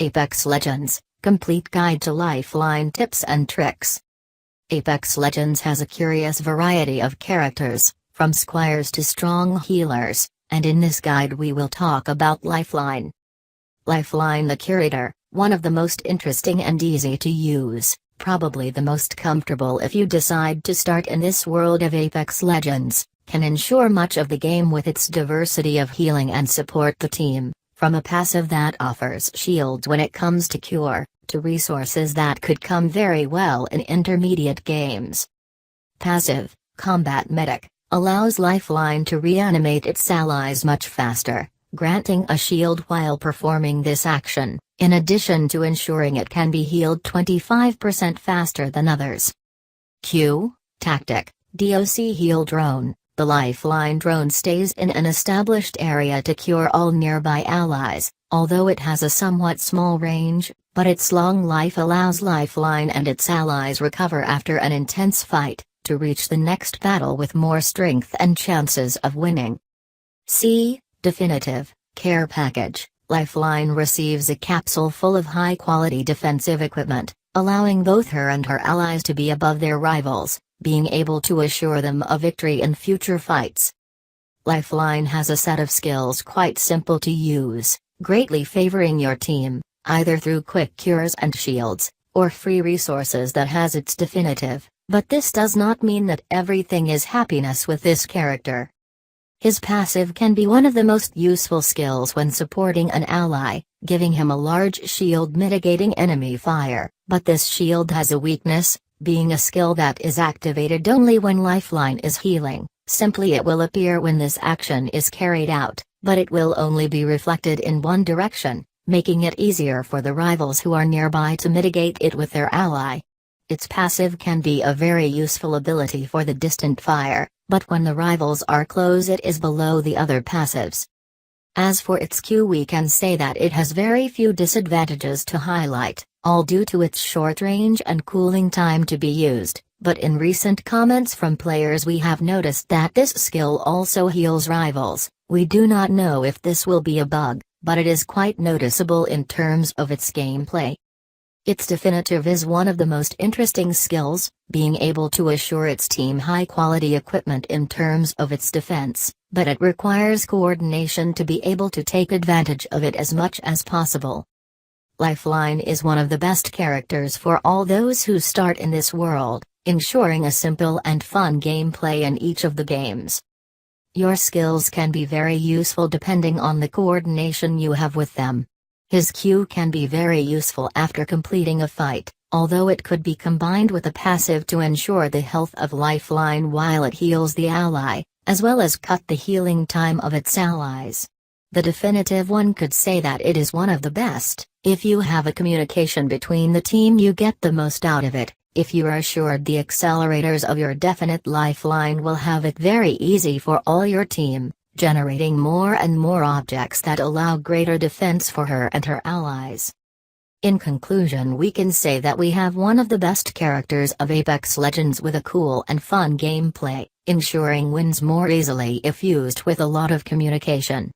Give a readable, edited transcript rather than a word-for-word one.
Apex Legends, Complete Guide to Lifeline Tips and Tricks. Apex Legends has a curious variety of characters, from squires to strong healers, and in this guide we will talk about Lifeline. Lifeline the Curator, one of the most interesting and easy to use, probably the most comfortable if you decide to start in this world of Apex Legends, can ensure much of the game with its diversity of healing and support the team. From a passive that offers shields when it comes to cure, to resources that could come very well in intermediate games. Passive, Combat Medic, allows Lifeline to reanimate its allies much faster, granting a shield while performing this action, in addition to ensuring it can be healed 25% faster than others. Q. Tactic, D.O.C Heal Drone. The Lifeline drone stays in an established area to cure all nearby allies, although it has a somewhat small range, but its long life allows Lifeline and its allies recover after an intense fight, to reach the next battle with more strength and chances of winning. C. Definitive, Care Package. Lifeline receives a capsule full of high-quality defensive equipment, allowing both her and her allies to be above their rivals, being able to assure them a victory in future fights. Lifeline has a set of skills quite simple to use, greatly favoring your team, either through quick cures and shields, or free resources that has its definitive, but this does not mean that everything is happiness with this character. His passive can be one of the most useful skills when supporting an ally, giving him a large shield mitigating enemy fire, but this shield has a weakness, being a skill that is activated only when Lifeline is healing. Simply it will appear when this action is carried out, but it will only be reflected in one direction, making it easier for the rivals who are nearby to mitigate it with their ally. Its passive can be a very useful ability for the distant fire, but when the rivals are close it is below the other passives. As for its Q, we can say that it has very few disadvantages to highlight, all due to its short range and cooling time to be used, but in recent comments from players we have noticed that this skill also heals rivals. We do not know if this will be a bug, but it is quite noticeable in terms of its gameplay. Its definitive is one of the most interesting skills, being able to assure its team high-quality equipment in terms of its defense, but it requires coordination to be able to take advantage of it as much as possible. Lifeline is one of the best characters for all those who start in this world, ensuring a simple and fun gameplay in each of the games. Your skills can be very useful depending on the coordination you have with them. His Q can be very useful after completing a fight, although it could be combined with a passive to ensure the health of Lifeline while it heals the ally, as well as cut the healing time of its allies. The definitive one could say that it is one of the best. If you have a communication between the team you get the most out of it. If you are assured the accelerators of your definite Lifeline will have it very easy for all your team, generating more and more objects that allow greater defense for her and her allies. In conclusion, we can say that we have one of the best characters of Apex Legends with a cool and fun gameplay, ensuring wins more easily if used with a lot of communication.